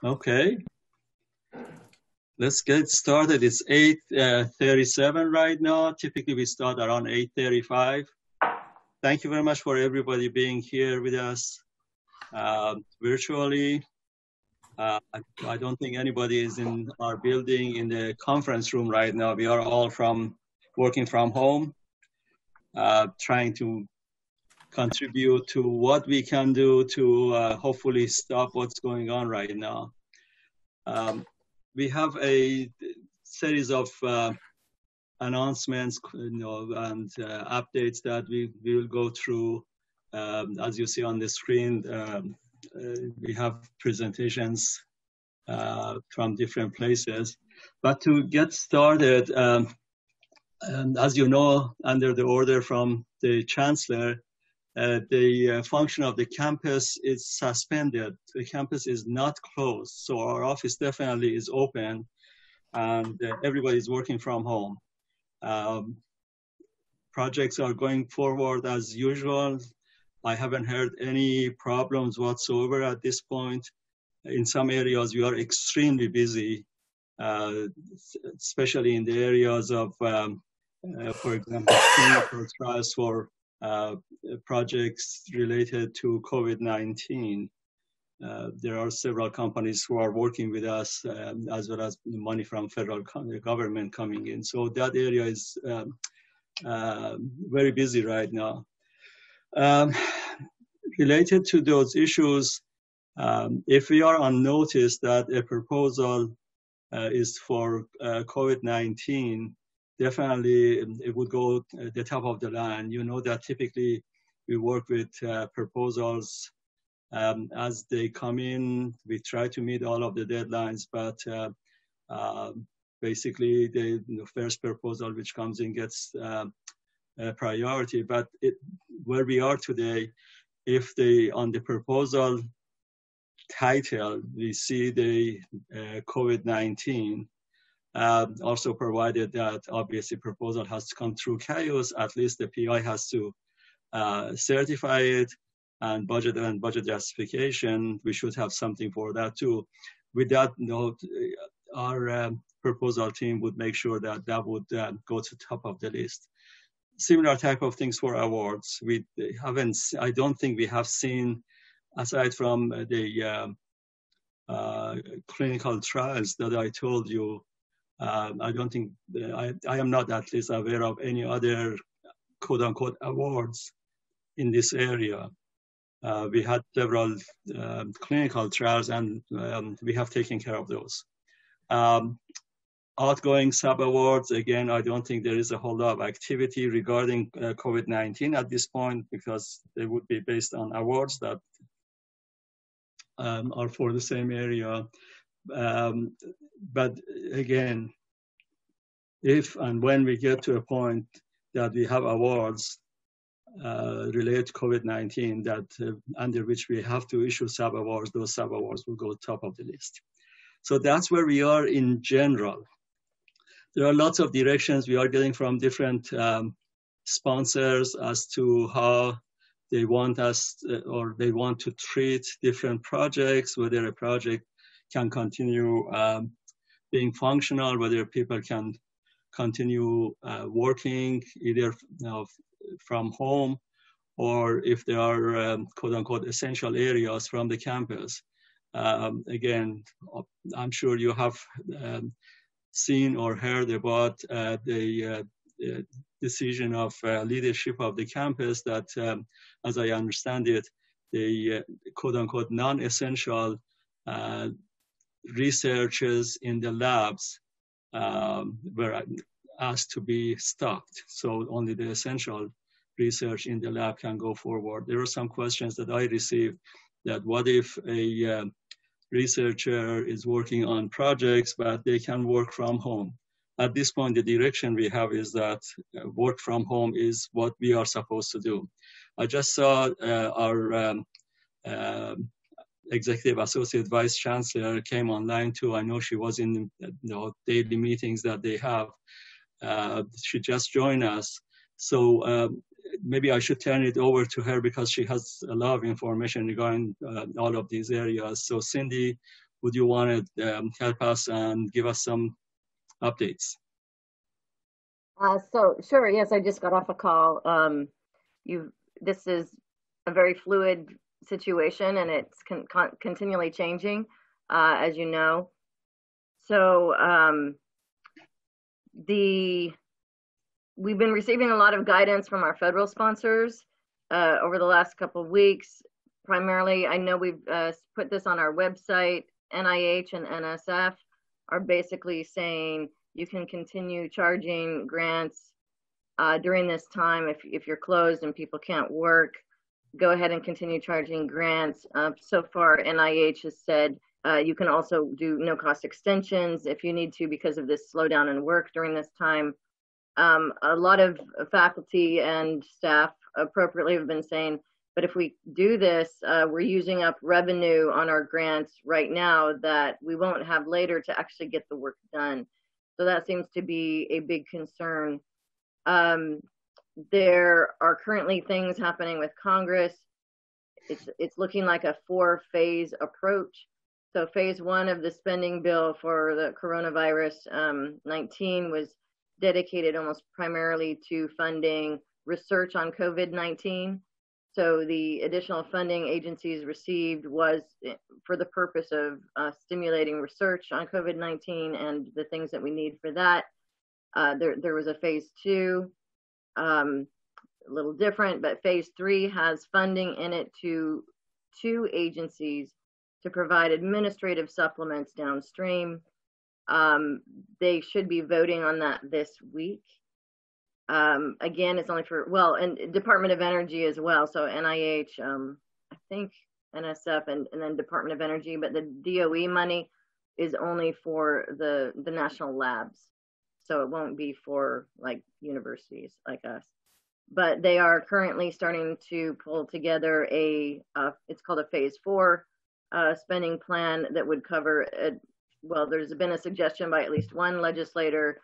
Okay, let's get started. It's 8:37 right now. Typically we start around 8:35. Thank you very much for everybody being here with us virtually. I don't think anybody is in our building in the conference room right now. We are all working from home, trying to contribute to what we can do to hopefully stop what's going on right now. We have a series of announcements, and updates that we will go through. As you see on the screen, we have presentations from different places. But to get started, as you know, under the order from the Chancellor, the function of the campus is suspended. The campus is not closed, so our office definitely is open, and everybody is working from home. Projects are going forward as usual. I haven't heard any problems whatsoever at this point. In some areas, we are extremely busy, especially in the areas of, for example, clinical trials for projects related to COVID-19. There are several companies who are working with us, as well as money from federal government coming in. So that area is very busy right now. Related to those issues, if we are on notice that a proposal is for COVID-19, definitely it would go at the top of the line. You know that typically we work with proposals as they come in. We try to meet all of the deadlines, but basically the first proposal which comes in gets priority. But where we are today, if on the proposal title we see the COVID-19, also provided that obviously proposal has to come through chaos, at least the PI has to certify it, and budget justification, we should have something for that too. With that note, our proposal team would make sure that that would go to top of the list. Similar type of things for awards. We haven't, I don't think we have seen, aside from the clinical trials that I told you, I don't think, I am not at least aware of any other quote unquote awards in this area. We had several clinical trials, and we have taken care of those. Outgoing sub-awards, again, I don't think there is a whole lot of activity regarding COVID-19 at this point, because they would be based on awards that are for the same area. But again, if and when we get to a point that we have awards related to COVID-19 that under which we have to issue sub-awards, those sub-awards will go top of the list. So that's where we are in general. There are lots of directions we are getting from different sponsors as to how they want us, or they want to treat different projects, whether a project can continue being functional, whether people can continue working either from home, or if there are quote unquote essential areas from the campus. Again, I'm sure you have seen or heard about the decision of leadership of the campus that, as I understand it, the quote unquote non-essential researchers in the labs were asked to be stopped. So only the essential research in the lab can go forward. There are some questions that I received, that what if a researcher is working on projects, but they can work from home? At this point, the direction we have is that work from home is what we are supposed to do. I just saw our Executive Associate Vice Chancellor came online too. I know she was in daily meetings that they have. She just joined us. So maybe I should turn it over to her, because she has a lot of information regarding all of these areas. So Cindy, would you want to help us and give us some updates? So sure, yes, I just got off a call. This is a very fluid situation, and it's continually changing, as you know. So we've been receiving a lot of guidance from our federal sponsors over the last couple of weeks. Primarily, I know we've put this on our website. NIH and NSF are basically saying you can continue charging grants during this time. If you're closed and people can't work, go ahead and continue charging grants. So far, NIH has said you can also do no-cost extensions if you need to because of this slowdown in work during this time. A lot of faculty and staff appropriately have been saying, but if we do this, we're using up revenue on our grants right now that we won't have later to actually get the work done. So that seems to be a big concern. There are currently things happening with Congress. It's looking like a 4-phase approach. So phase 1 of the spending bill for the coronavirus 19 was dedicated almost primarily to funding research on COVID-19. So the additional funding agencies received was for the purpose of stimulating research on COVID-19 and the things that we need for that. There was a phase 2, a little different, but phase 3 has funding in it to 2 agencies to provide administrative supplements downstream. They should be voting on that this week. Again, it's only for, well, and Department of Energy as well. So NIH, I think NSF and then Department of Energy, but the DOE money is only for the national labs. So it won't be for like universities like us. But they are currently starting to pull together it's called a phase 4 spending plan that would cover, well, there's been a suggestion by at least one legislator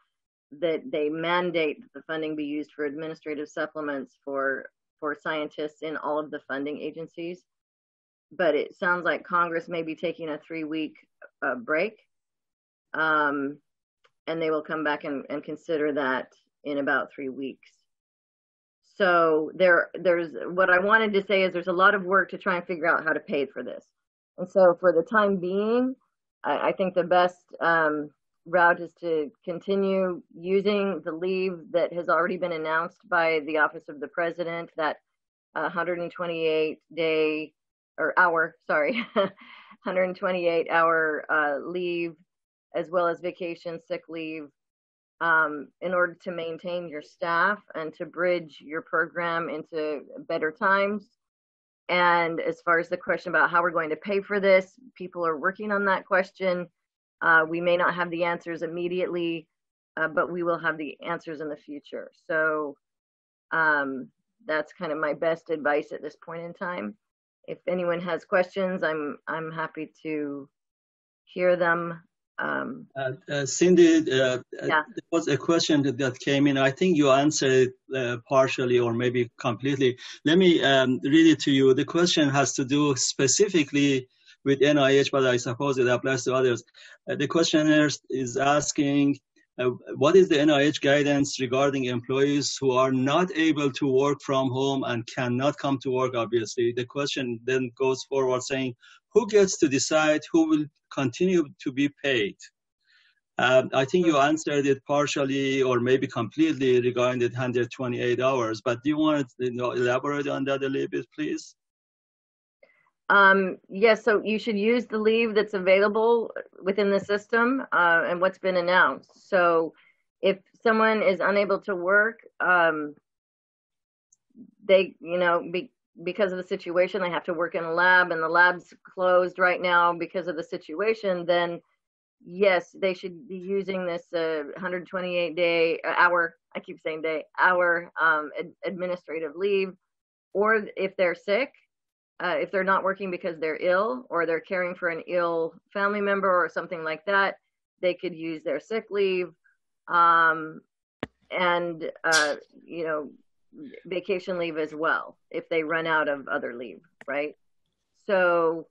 that they mandate that the funding be used for administrative supplements for scientists in all of the funding agencies. But it sounds like Congress may be taking a 3-week break. And they will come back and consider that in about 3 weeks. So there's what I wanted to say is there's a lot of work to try and figure out how to pay for this. And so for the time being, I think the best route is to continue using the leave that has already been announced by the Office of the President, that 128 hour leave, as well as vacation sick leave, in order to maintain your staff and to bridge your program into better times. And as far as the question about how we're going to pay for this, people are working on that question. We may not have the answers immediately, but we will have the answers in the future. So that's kind of my best advice at this point in time. If anyone has questions, I'm happy to hear them. Cindy, yeah. There was a question that came in. I think you answered partially or maybe completely. Let me read it to you. The question has to do specifically with NIH, but I suppose it applies to others. The questioner is asking, what is the NIH guidance regarding employees who are not able to work from home and cannot come to work, obviously? The question then goes forward saying, who gets to decide who will continue to be paid? I think you answered it partially or maybe completely regarding the 128 hours, but do you want to elaborate on that a little bit, please? Yes, so you should use the leave that's available within the system and what's been announced. So if someone is unable to work, they, because of the situation, they have to work in a lab and the lab's closed right now because of the situation, then yes, they should be using this 128 hour administrative leave. Or if they're sick, if they're not working because they're ill or they're caring for an ill family member or something like that, they could use their sick leave and vacation leave as well if they run out of other leave, right? So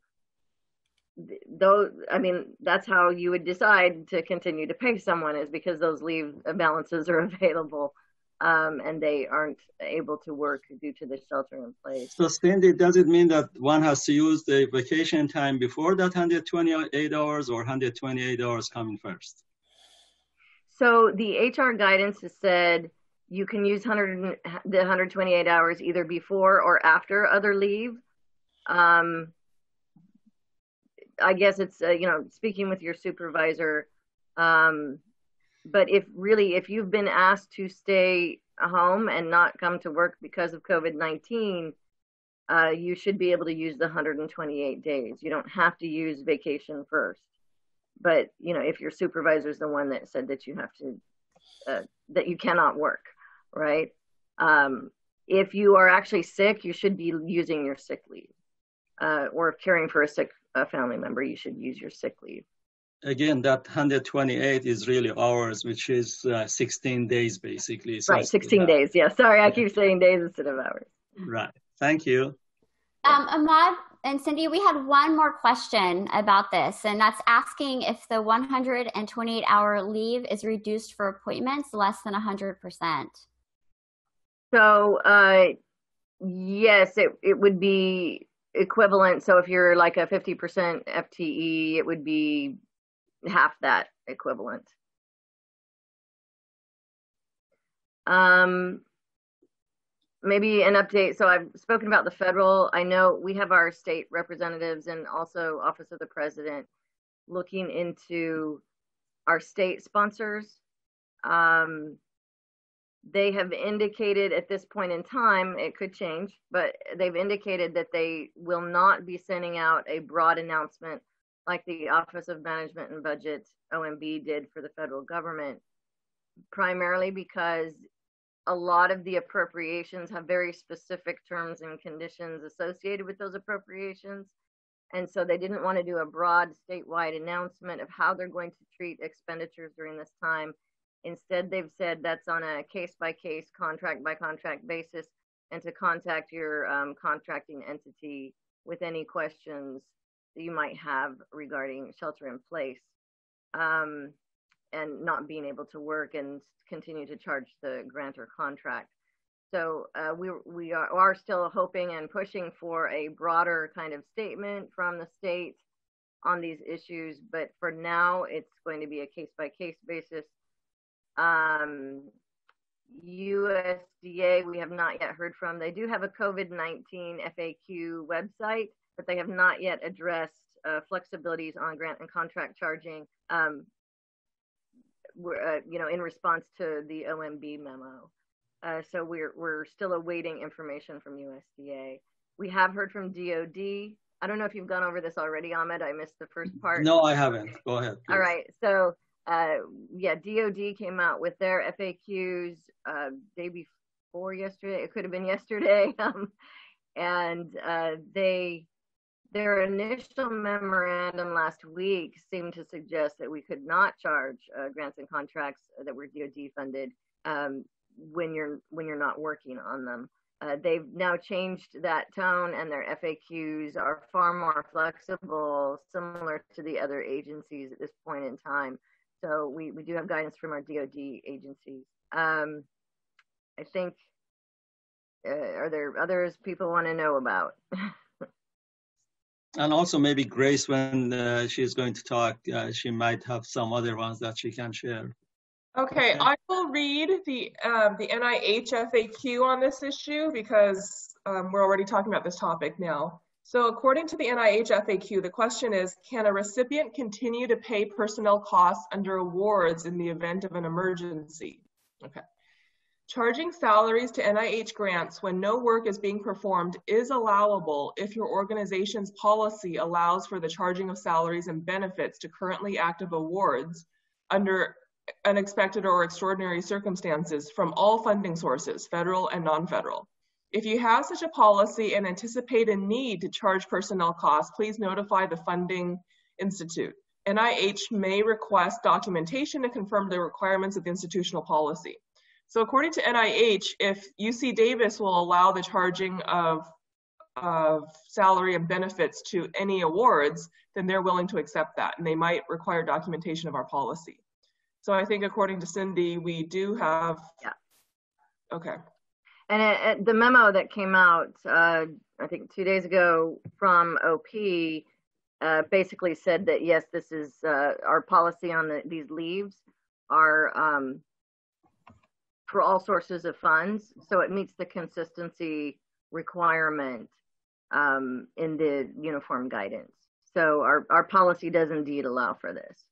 though, I mean, that's how you would decide to continue to pay someone, is because those leave balances are available, and they aren't able to work due to the shelter in place. So Cindy, does it mean that one has to use the vacation time before that 128 hours, or 128 hours coming first? So the HR guidance has said you can use the 128 hours either before or after other leave. I guess it's, speaking with your supervisor. But if you've been asked to stay home and not come to work because of COVID-19, you should be able to use the 128 days. You don't have to use vacation first. But, if your supervisor is the one that said that you have to, that you cannot work, right? If you are actually sick, you should be using your sick leave. Or if caring for a sick family member, you should use your sick leave. Again, that 128 is really hours, which is 16 days, basically. So right, 16 days. Yeah, sorry, I keep saying days instead of hours. Right. Thank you. Ahmad and Cindy, we had one more question about this, and that's asking if the 128-hour leave is reduced for appointments less than 100%. So, yes, it would be equivalent. So if you're like a 50% FTE, it would be half that equivalent. Maybe an update. So I've spoken about the federal. I know we have our state representatives and also Office of the President looking into our state sponsors. They have indicated at this point in time, it could change, but they've indicated that they will not be sending out a broad announcement like the Office of Management and Budget, OMB, did for the federal government, primarily because a lot of the appropriations have very specific terms and conditions associated with those appropriations. And so they didn't want to do a broad statewide announcement of how they're going to treat expenditures during this time. Instead, they've said that's on a case-by-case, contract-by-contract basis, and to contact your contracting entity with any questions that you might have regarding shelter in place, and not being able to work and continue to charge the grant or contract. So we are still hoping and pushing for a broader kind of statement from the state on these issues, but for now, it's going to be a case-by-case basis. USDA, we have not yet heard from. They do have a COVID-19 FAQ website, but they have not yet addressed flexibilities on grant and contract charging, in response to the OMB memo. So we're still awaiting information from USDA. We have heard from DOD. I don't know if you've gone over this already, Ahmed. I missed the first part. No, I haven't. Go ahead, please. All right. So DOD came out with their FAQs day before yesterday. It could have been yesterday. And their initial memorandum last week seemed to suggest that we could not charge grants and contracts that were DOD funded when you're not working on them. They've now changed that tone, and their FAQs are far more flexible, similar to the other agencies at this point in time. So we do have guidance from our DOD agencies. I think, are there others people want to know about? And also maybe Grace, when she's going to talk, she might have some other ones that she can share. Okay, I will read the NIH FAQ on this issue because we're already talking about this topic now. So according to the NIH FAQ, the question is, can a recipient continue to pay personnel costs under awards in the event of an emergency? Okay. Charging salaries to NIH grants when no work is being performed is allowable if your organization's policy allows for the charging of salaries and benefits to currently active awards under unexpected or extraordinary circumstances from all funding sources, federal and non-federal. If you have such a policy and anticipate a need to charge personnel costs, please notify the funding institute. NIH may request documentation to confirm the requirements of the institutional policy. So according to NIH, if UC Davis will allow the charging of of salary and benefits to any awards, then they're willing to accept that, and they might require documentation of our policy. So I think according to Cindy, we do have, yeah. Okay. And the memo that came out, I think 2 days ago from OP, basically said that, yes, this is our policy on these leaves are for all sources of funds. So it meets the consistency requirement in the uniform guidance. So our policy does indeed allow for this.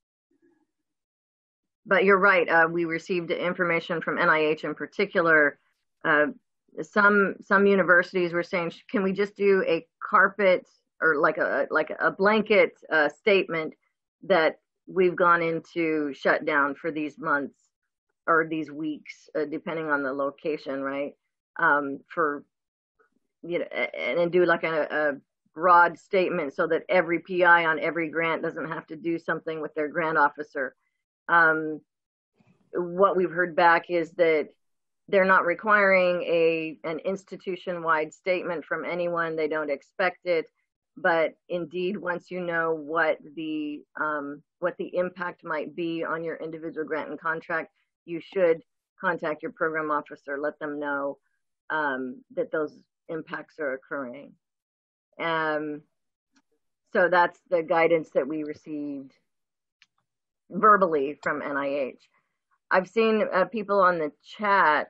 But you're right, we received information from NIH in particular. Some universities were saying, can we just do a carpet or like a blanket statement that we've gone into shutdown for these months or these weeks, depending on the location, right? For, and do like a broad statement so that every PI on every grant doesn't have to do something with their grant officer. What we've heard back is that they're not requiring an institution-wide statement from anyone. They don't expect it. But indeed, once you know what the impact might be on your individual grant and contract, you should contact your program officer, let them know that those impacts are occurring. So that's the guidance that we received verbally from NIH. I've seen people on the chat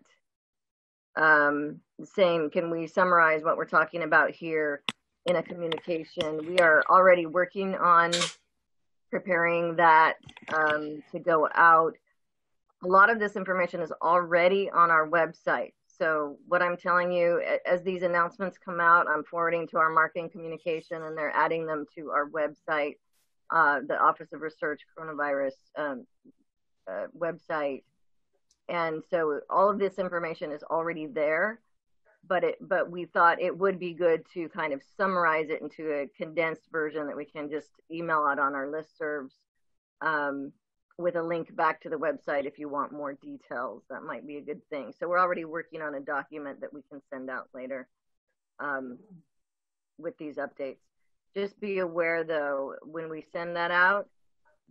saying, can we summarize what we're talking about here in a communication? We are already working on preparing that to go out. A lot of this information is already on our website. So what I'm telling you, as these announcements come out, I'm forwarding to our marketing communication, and they're adding them to our website, the Office of Research Coronavirus website. And so all of this information is already there, but we thought it would be good to kind of summarize it into a condensed version that we can just email out on our listservs with a link back to the website if you want more details. That might be a good thing. So we're already working on a document that we can send out later with these updates. Just be aware though, when we send that out,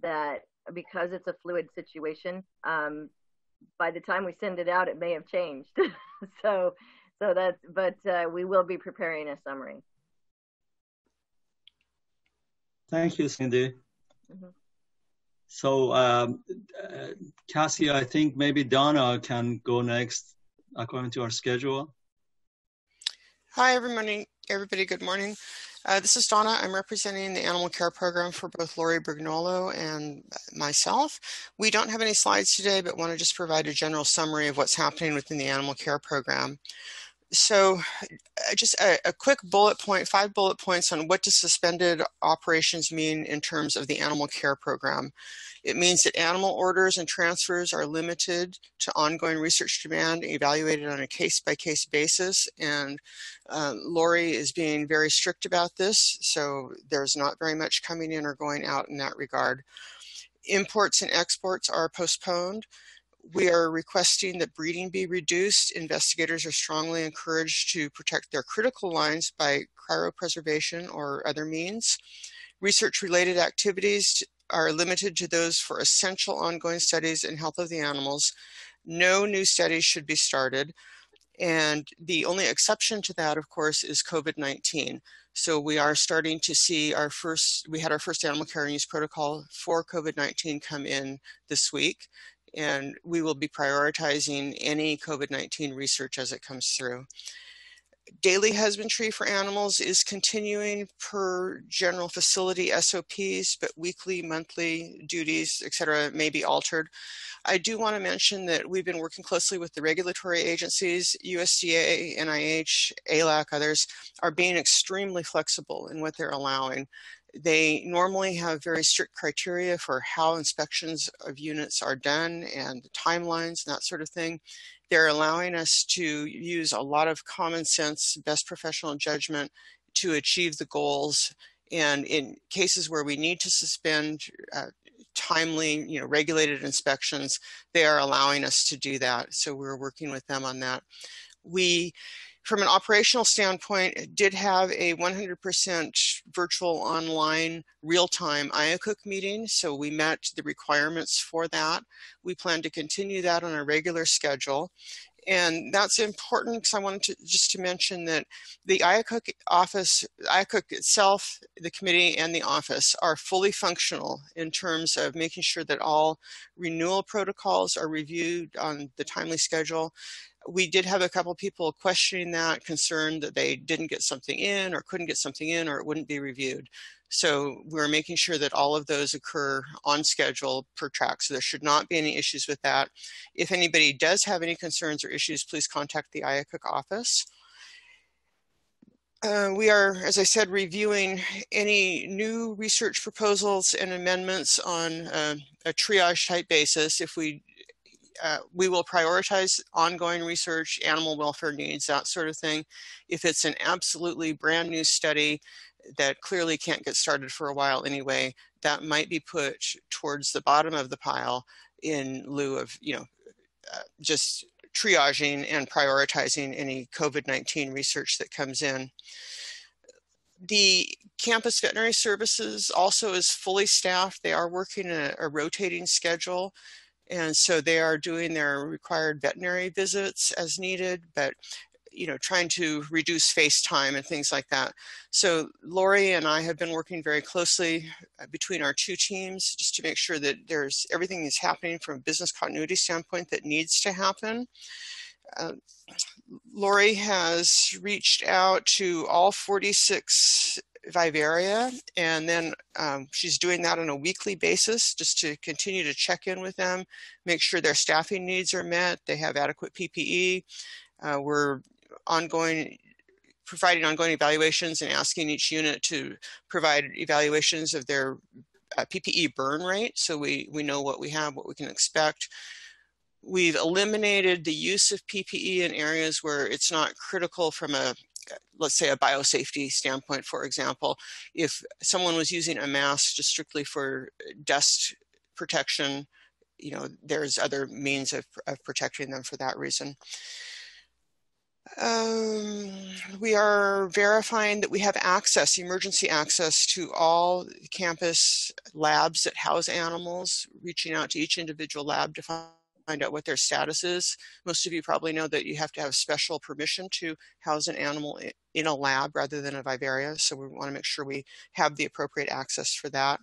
that because it's a fluid situation, by the time we send it out, it may have changed. so that's, but we will be preparing a summary. Thank you, Cindy. Mm-hmm. So Cassie, I think maybe Donna can go next according to our schedule. Hi, everybody. Good morning. This is Donna. I'm representing the animal care program for both Lori Brignolo and myself. We don't have any slides today, but want to just provide a general summary of what's happening within the animal care program. So just a quick bullet point, 5 bullet points on what does suspended operations mean in terms of the animal care program. It means that animal orders and transfers are limited to ongoing research demand evaluated on a case-by-case basis. And Lori is being very strict about this, so there's not very much coming in or going out in that regard. Imports and exports are postponed. We are requesting that breeding be reduced. Investigators are strongly encouraged to protect their critical lines by cryopreservation or other means. Research-related activities are limited to those for essential ongoing studies in health of the animals. No new studies should be started. And the only exception to that, of course, is COVID-19. So we are starting to see we had our first animal care and use protocol for COVID-19 come in this week. And we will be prioritizing any COVID-19 research as it comes through. Daily husbandry for animals is continuing per general facility SOPs, but weekly, monthly duties, etc., may be altered. I do want to mention that we've been working closely with the regulatory agencies, USDA, NIH, ALAC, others, are being extremely flexible in what they're allowing. They normally have very strict criteria for how inspections of units are done and the timelines and that sort of thing. They're allowing us to use a lot of common sense, best professional judgment to achieve the goals. And in cases where we need to suspend timely, regulated inspections, they are allowing us to do that. So we're working with them on that. We from an operational standpoint, it did have a 100% virtual online real-time IACUC meeting, so we met the requirements for that. We plan to continue that on a regular schedule. And that's important because I wanted to mention that the IACUC office, IACUC itself, the committee, and the office are fully functional in terms of making sure that all renewal protocols are reviewed on the timely schedule. We did have a couple of people questioning that, concerned that they didn't get something in or couldn't get something in or it wouldn't be reviewed. So we're making sure that all of those occur on schedule per track. So there should not be any issues with that. If anybody does have any concerns or issues, please contact the IACUC office. We are, as I said, reviewing any new research proposals and amendments on a triage type basis. If we will prioritize ongoing research, animal welfare needs, that sort of thing. If it's an absolutely brand new study that clearly can't get started for a while anyway, that might be put towards the bottom of the pile in lieu of, just triaging and prioritizing any COVID-19 research that comes in. The campus veterinary services also is fully staffed. They are working a rotating schedule. And so they are doing their required veterinary visits as needed, but trying to reduce face time and things like that. So Lori and I have been working very closely between our two teams just to make sure that everything is happening from a business continuity standpoint that needs to happen. Lori has reached out to all 46 Vivaria, and then she's doing that on a weekly basis just to continue to check in with them, make sure their staffing needs are met, they have adequate PPE. We're providing ongoing evaluations and asking each unit to provide evaluations of their PPE burn rate, so we know what we have, what we can expect. We've eliminated the use of PPE in areas where it's not critical from let's say a biosafety standpoint. For example, if someone was using a mask just strictly for dust protection, there's other means of protecting them for that reason. We are verifying that we have emergency access to all campus labs that house animals, reaching out to each individual lab to find out what their status is. Most of you probably know that you have to have special permission to house an animal in a lab rather than a vivaria, so we want to make sure we have the appropriate access for that.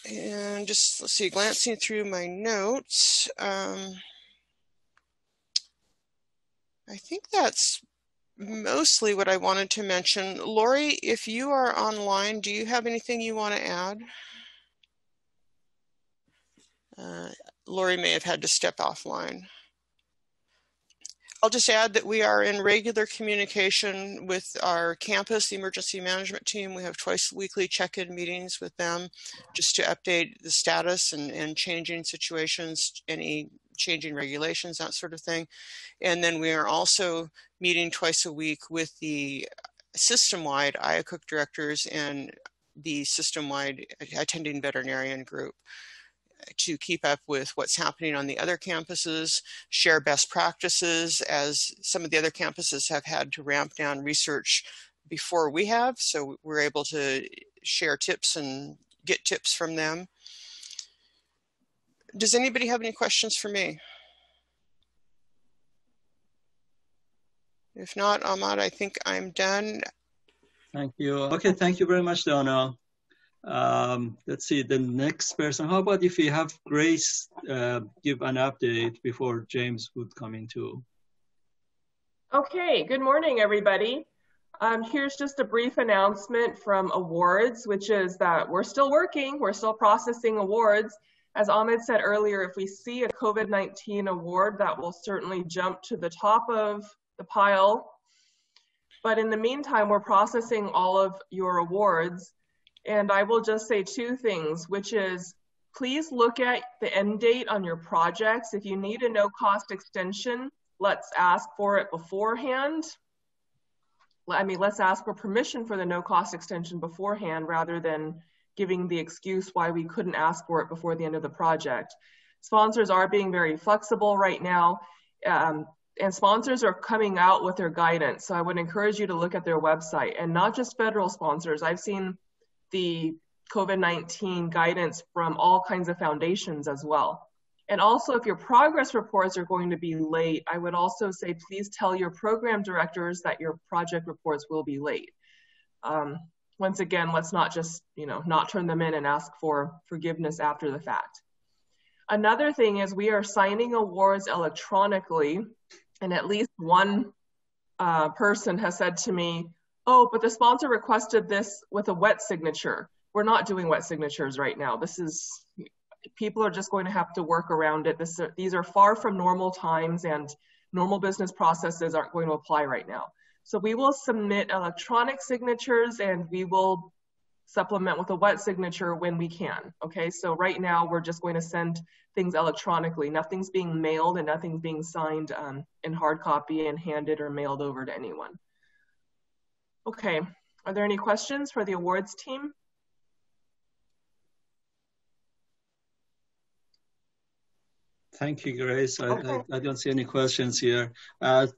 And just, let's see, glancing through my notes, I think that's mostly what I wanted to mention. Lori, if you are online, do you have anything you want to add? Lori may have had to step offline. I'll just add that we are in regular communication with our campus, the emergency management team. We have twice weekly check-in meetings with them just to update the status and changing situations, any changing regulations, that sort of thing. And then we are also meeting twice a week with the system-wide IACUC directors and the system-wide attending veterinarian group to keep up with what's happening on the other campuses, share best practices, as some of the other campuses have had to ramp down research before we have. So we're able to share tips and get tips from them. Does anybody have any questions for me? If not, Ahmad, I think I'm done. Thank you. Okay, thank you very much, Donna. Let's see, the next person. How about if we have Grace give an update before James would come in too? Okay, good morning, everybody. Here's just a brief announcement from awards, which is that we're still working, we're still processing awards. As Ahmed said earlier, if we see a COVID-19 award, that will certainly jump to the top of the pile. But in the meantime, we're processing all of your awards. And I will just say two things, which is please look at the end date on your projects. If you need a no-cost extension, let's ask for it beforehand. Let's ask for permission for the no-cost extension beforehand rather than giving the excuse why we couldn't ask for it before the end of the project. Sponsors are being very flexible right now. and sponsors are coming out with their guidance. So I would encourage you to look at their website, and not just federal sponsors. I've seen the COVID-19 guidance from all kinds of foundations as well. And also, if your progress reports are going to be late, I would also say, please tell your program directors that your project reports will be late. Once again, let's not just, not turn them in and ask for forgiveness after the fact. Another thing is we are signing awards electronically, and at least one person has said to me, oh, but the sponsor requested this with a wet signature. We're not doing wet signatures right now. People are just going to have to work around it. These are far from normal times, and normal business processes aren't going to apply right now. So we will submit electronic signatures, and we will supplement with a wet signature when we can, okay? So right now we're just going to send things electronically. Nothing's being mailed and nothing's being signed in hard copy and handed or mailed over to anyone. Okay, are there any questions for the awards team? Thank you, Grace. Okay. I don't see any questions here.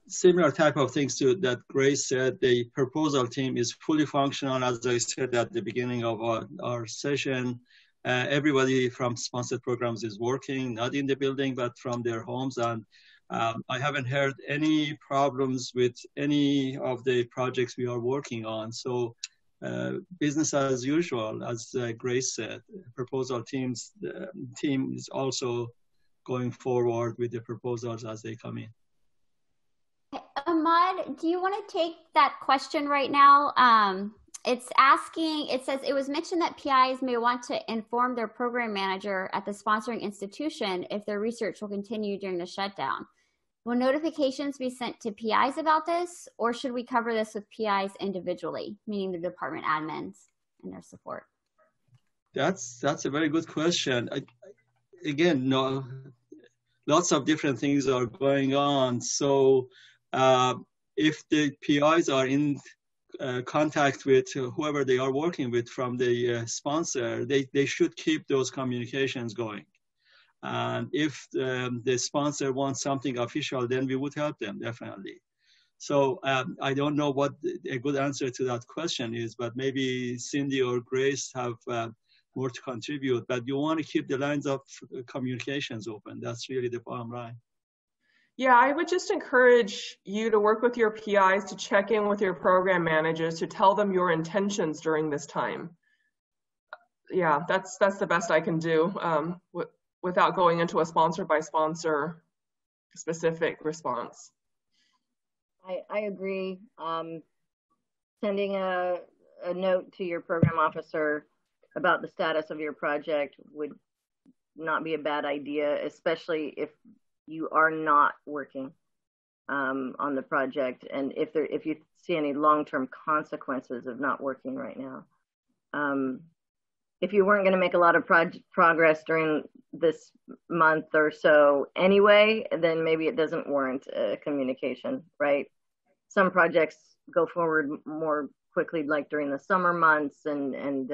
Similar type of things to that Grace said, the proposal team is fully functional. As I said at the beginning of our session, everybody from sponsored programs is working, not in the building, but from their homes. And I haven't heard any problems with any of the projects we are working on. So business as usual, as Grace said. Proposal team is also going forward with the proposals as they come in. Ahmad, do you want to take that question right now? It says, it was mentioned that PIs may want to inform their program manager at the sponsoring institution if their research will continue during the shutdown. Will notifications be sent to PIs about this, or should we cover this with PIs individually, meaning the department admins and their support? That's a very good question. Again, no, lots of different things are going on. So if the PIs are in contact with whoever they are working with from the sponsor, they should keep those communications going. And if the sponsor wants something official, then we would help them, definitely. So I don't know what a good answer to that question is, but maybe Cindy or Grace have more to contribute, but you want to keep the lines of communications open. That's really the bottom line. Yeah, I would just encourage you to work with your PIs to check in with your program managers to tell them your intentions during this time. Yeah, that's the best I can do without going into a sponsor by sponsor specific response. I agree. Sending a note to your program officer about the status of your project would not be a bad idea, especially if you are not working on the project, and if you see any long-term consequences of not working right now. If you weren't going to make a lot of progress during this month or so anyway, then maybe it doesn't warrant communication, right? Some projects go forward more quickly, like during the summer months and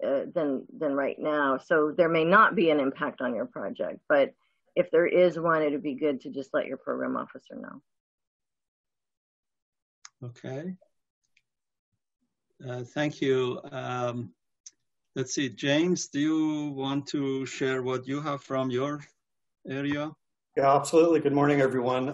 than right now. So there may not be an impact on your project, but if there is one, it would be good to just let your program officer know. Okay. Thank you. Let's see, James, do you want to share what you have from your area? Yeah, absolutely. Good morning, everyone.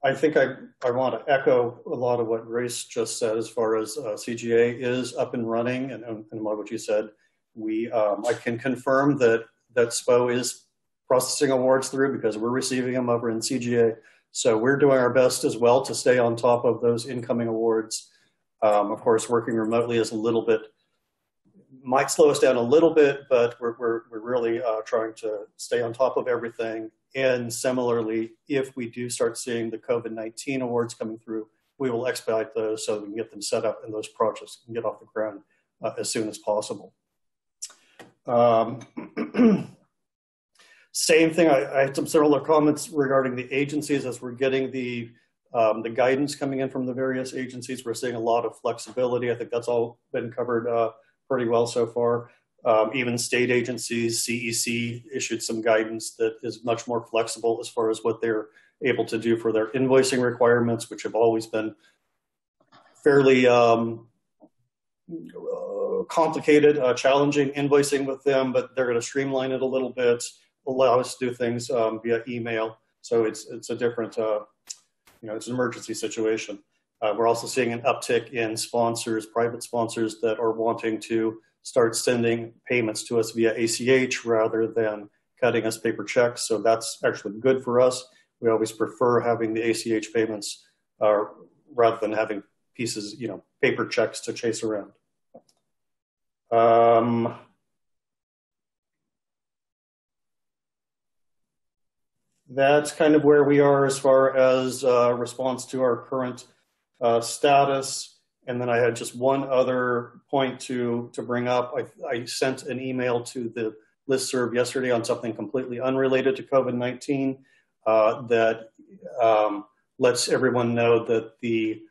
I think I want to echo a lot of what Grace just said as far as CGA is up and running, and what you said. I can confirm that SPO is processing awards through because we're receiving them over in CGA. So we're doing our best as well to stay on top of those incoming awards. Of course, working remotely is might slow us down a little bit, but we're really trying to stay on top of everything. And similarly, if we do start seeing the COVID-19 awards coming through, we will expedite those so we can get them set up and those projects can get off the ground as soon as possible. Same thing, I had some similar comments regarding the agencies as we're getting the guidance coming in from the various agencies. We're seeing a lot of flexibility. I think that's all been covered pretty well so far. Even state agencies, CEC issued some guidance that is much more flexible as far as what they're able to do for their invoicing requirements, which have always been fairly complicated, challenging invoicing with them, but they're going to streamline it a little bit, allow us to do things via email. So it's a different, it's an emergency situation. We're also seeing an uptick in sponsors, private sponsors that are wanting to start sending payments to us via ACH rather than cutting us paper checks. So that's actually good for us. We always prefer having the ACH payments rather than having pieces, paper checks to chase around. That's kind of where we are as far as response to our current status. And then I had just one other point to bring up. I sent an email to the listserv yesterday on something completely unrelated to COVID-19 that lets everyone know that the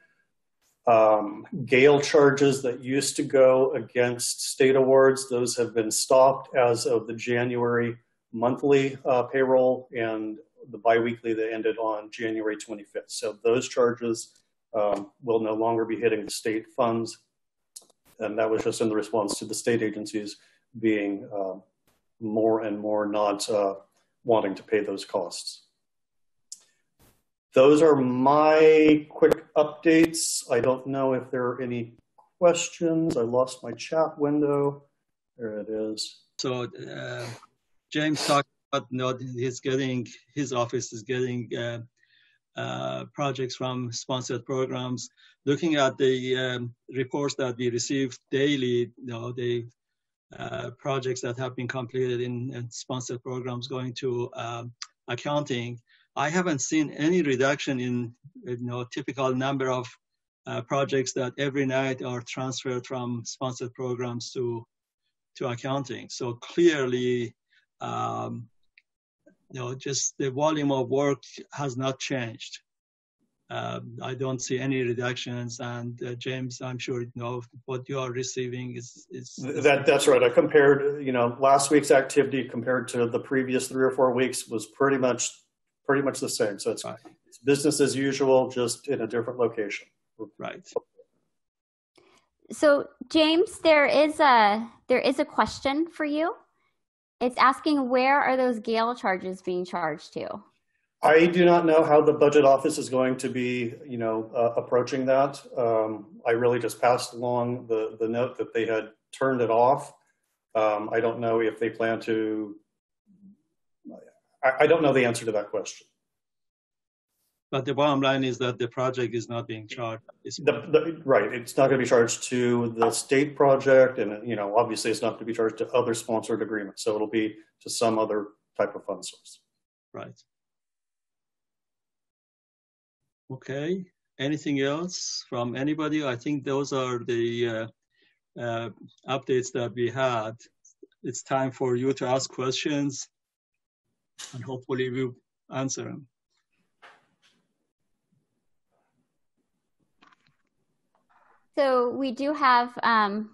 Gail charges that used to go against state awards, those have been stopped as of the January monthly payroll, and the biweekly that ended on January 25th. So those charges will no longer be hitting the state funds. And that was just in the response to the state agencies being more and more not wanting to pay those costs. Those are my quick updates. I don't know if there are any questions. I lost my chat window. There it is. So James talked about his office is getting projects from sponsored programs. Looking at the reports that we receive daily, the projects that have been completed in sponsored programs going to accounting, I haven't seen any reduction in typical number of projects that every night are transferred from sponsored programs to accounting. So clearly, just the volume of work has not changed. I don't see any reductions, and James, I'm sure what you are receiving is that's right. I compared, last week's activity compared to the previous 3 or 4 weeks was pretty much the same. So it's business as usual, just in a different location. Right. So James, there is a question for you. It's asking, where are those Gail charges being charged to? I do not know how the budget office is going to be, approaching that. I really just passed along the note that they had turned it off. I don't know if they plan to. I don't know the answer to that question. But the bottom line is that the project is not being charged. Right, it's not going to be charged to the state project, and obviously it's not going to be charged to other sponsored agreements. So it'll be to some other type of fund source. Right. Okay. Anything else from anybody? I think those are the updates that we had. It's time for you to ask questions, and hopefully we'll answer them. So we do have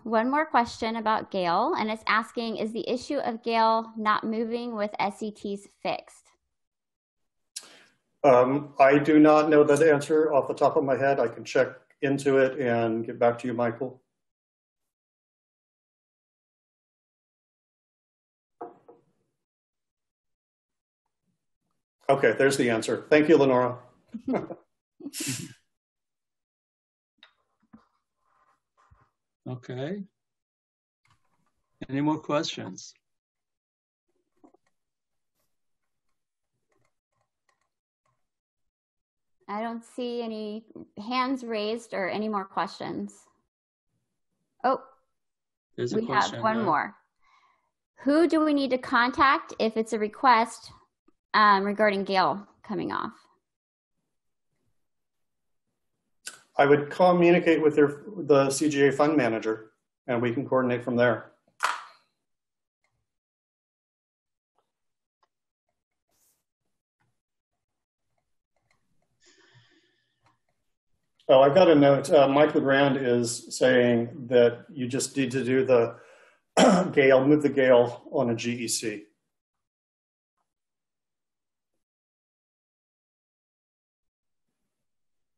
one more question about Gail, and it's asking, is the issue of Gail not moving with SETs fixed? I do not know that answer off the top of my head. I can check into it and get back to you, Michael. Okay, there's the answer. Thank you, Lenora. Okay. Any more questions? I don't see any hands raised or any more questions. Oh, we have one more. Who do we need to contact if it's a request regarding Gail coming off? I would communicate with the CGA fund manager, and we can coordinate from there. Oh, I've got a note. Mike LeGrand is saying that you just need to do the Gail, move the Gail on a GEC.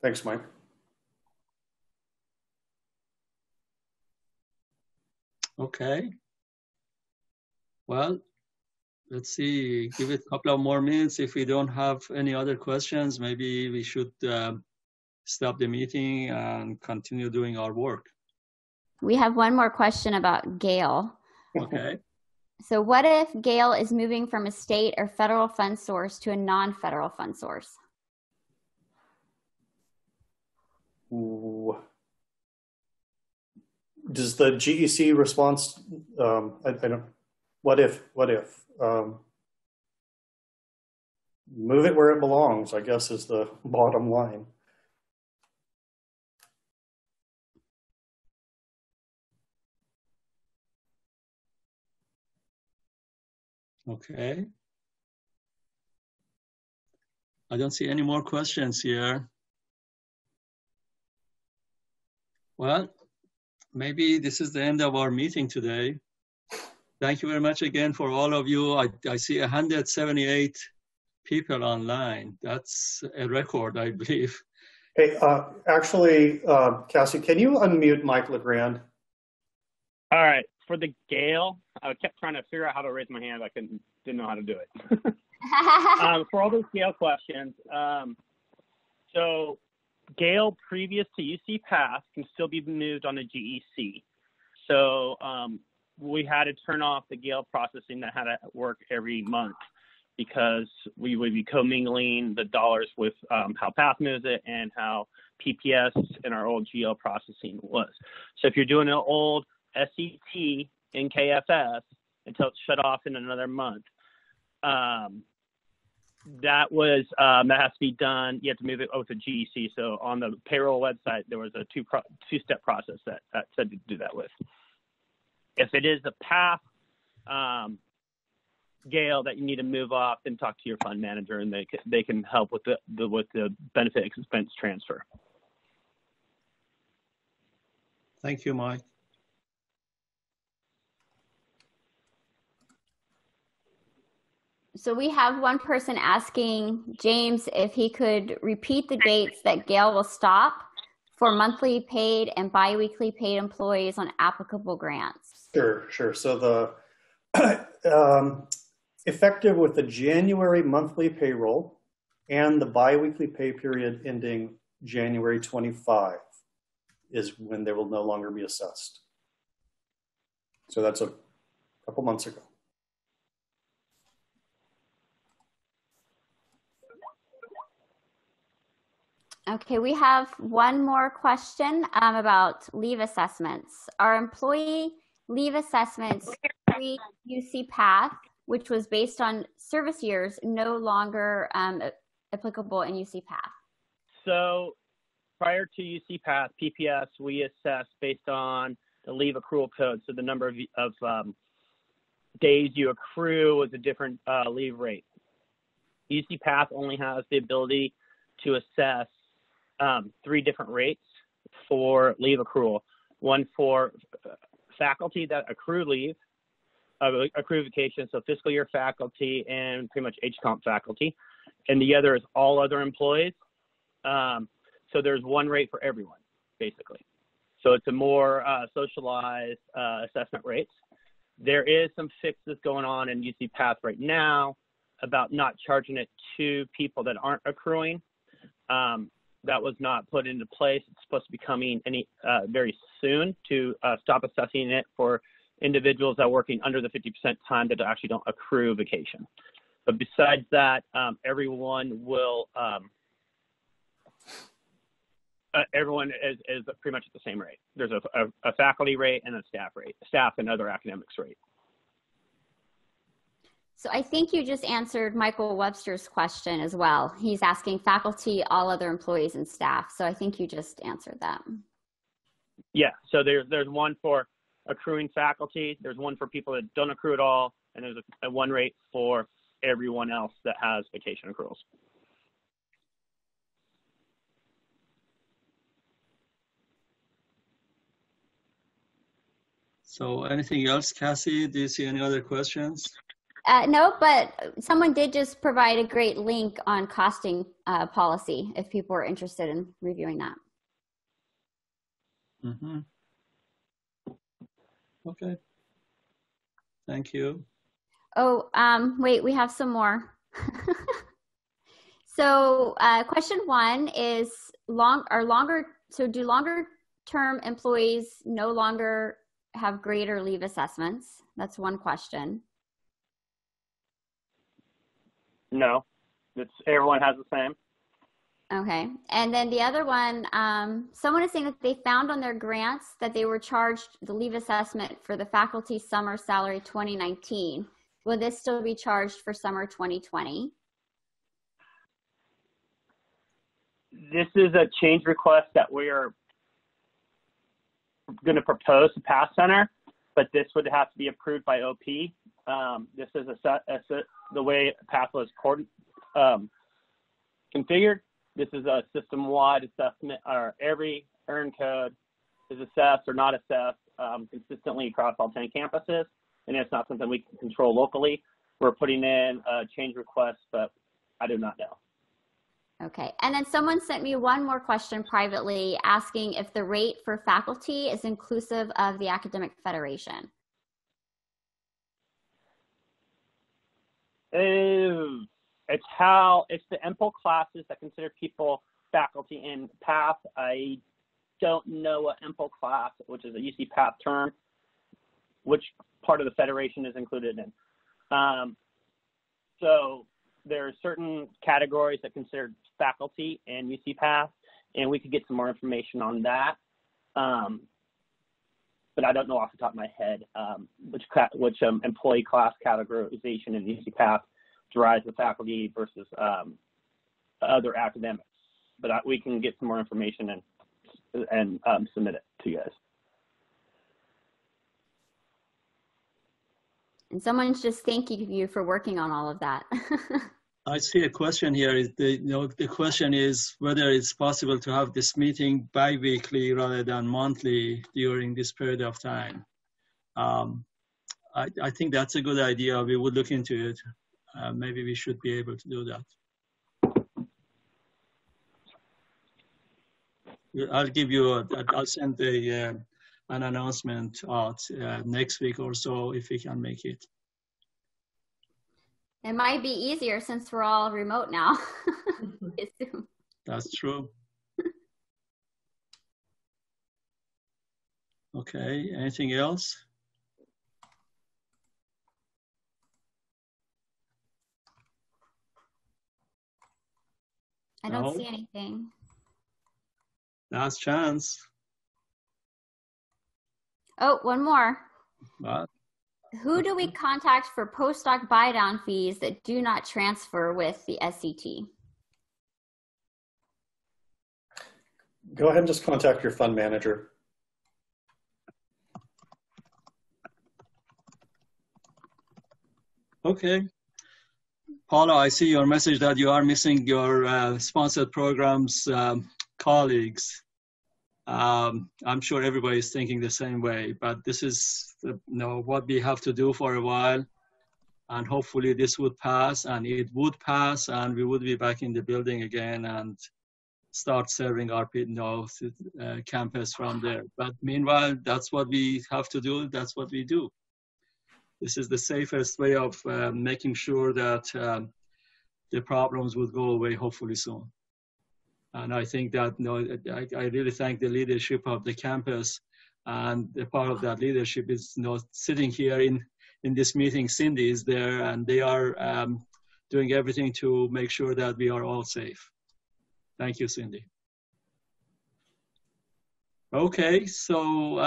Thanks, Mike. Okay. Well, let's see, give it a couple of more minutes. If we don't have any other questions, maybe we should stop the meeting and continue doing our work. We have one more question about Gail. Okay. So what if Gail is moving from a state or federal fund source to a non-federal fund source? Ooh. Does the GEC response, I don't, what if? Move it where it belongs, I guess, is the bottom line. Okay. I don't see any more questions here. Well, maybe this is the end of our meeting today. Thank you very much again for all of you. I see 178 people online. That's a record, I believe. Hey, actually, Cassie, can you unmute Mike LeGrand? All right, for the Gail, I kept trying to figure out how to raise my hand. I didn't know how to do it. For all those Gail questions, so Gail previous to UC Pass can still be moved on the GEC. So we had to turn off the Gail processing that had to work every month because we would be commingling the dollars with how Path moves it and how PPS and our old GL processing was. So if you're doing an old SET in KFS until it's shut off in another month, that has to be done. You have to move it over to GEC. So on the payroll website, there was a two-step process that said to do that with. If it is a Path Gail that you need to move off, then talk to your fund manager, and they can help with the benefit expense transfer. Thank you, Mike. So we have one person asking James if he could repeat the dates that Gail will stop for monthly paid and biweekly paid employees on applicable grants. Sure. So the effective with the January monthly payroll and the biweekly pay period ending January 25 is when they will no longer be assessed. So that's a couple months ago. Okay, we have one more question about leave assessments. Are employee leave assessments pre-UC Path, which was based on service years, no longer applicable in UC Path? So prior to UC Path, PPS, we assessed based on the leave accrual code. So the number of days you accrue was a different leave rate. UC Path only has the ability to assess 3 different rates for leave accrual. One for faculty that accrue leave, accrue vacation, so fiscal year faculty and pretty much HComp faculty. And the other is all other employees. So there's one rate for everyone, basically. So it's a more socialized assessment rates. There is some fixes going on in UC Path right now about not charging it to people that aren't accruing. That was not put into place. It's supposed to be coming very soon to stop assessing it for individuals that are working under the 50% time that actually don't accrue vacation. But besides that, everyone will, everyone is pretty much at the same rate. There's a faculty rate and a staff rate, staff and other academics rate. So I think you just answered Michael Webster's question as well. He's asking faculty, all other employees and staff. So I think you just answered that. Yeah, so there's one for accruing faculty, there's one for people that don't accrue at all, and there's a one rate for everyone else that has vacation accruals. So anything else, Cassie? Do you see any other questions? No, but someone did just provide a great link on costing policy if people are interested in reviewing that. Mm-hmm. Okay. Thank you. Oh, wait, we have some more. So question 1 is do longer term employees no longer have greater leave assessments? That's one question. No, everyone has the same. Okay, and then the other one, someone is saying that they found on their grants that they were charged the leave assessment for the faculty summer salary 2019. Will this still be charged for summer 2020? This is a change request that we are going to propose to Path Center, but this would have to be approved by OP. This is the way Path was configured. This is a system-wide assessment, or every earn code is assessed or not assessed consistently across all 10 campuses, and it's not something we can control locally. We're putting in a change request, but I do not know. Okay, and then someone sent me one more question privately asking if the rate for faculty is inclusive of the academic federation. It's the MPOL classes that consider people faculty in Path. I don't know what MPOL class, which is a UC Path term, which part of the federation is included in. So there are certain categories that consider faculty in UC Path, and we could get some more information on that. But I don't know off the top of my head which employee class categorization in UC Path derives the faculty versus other academics. But we can get some more information and submit it to you guys. And someone's just thanking you for working on all of that. I see a question here. The question is whether it's possible to have this meeting bi-weekly rather than monthly during this period of time. I think that's a good idea. We would look into it. Maybe we should be able to do that. I'll send an announcement out next week or so if we can make it. It might be easier since we're all remote now. That's true. Okay, anything else? I don't see anything. Last chance. Oh, one more. What? Who do we contact for postdoc buy-down fees that do not transfer with the SCT? Go ahead and just contact your fund manager. Okay. Paula, I see your message that you are missing your sponsored programs colleagues. I'm sure everybody is thinking the same way, but this is what we have to do for a while, and hopefully this would pass, and it would pass, and we would be back in the building again and start serving our campus from there. But meanwhile, that's what we have to do. That's what we do. This is the safest way of making sure that the problems would go away hopefully soon. And I think that I really thank the leadership of the campus, and a part of that leadership is sitting here in this meeting. Cindy is there, and they are doing everything to make sure that we are all safe. Thank you, Cindy. Okay, so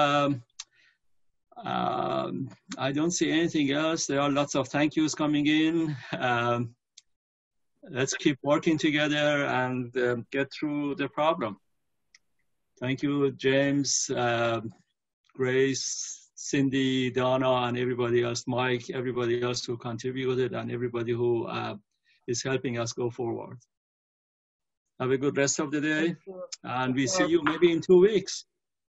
I don't see anything else. There are lots of thank yous coming in. Let's keep working together and get through the problem. Thank you, James, Grace, Cindy, Donna, and everybody else, Mike, everybody else who contributed, and everybody who is helping us go forward. Have a good rest of the day, and we see you maybe in 2 weeks.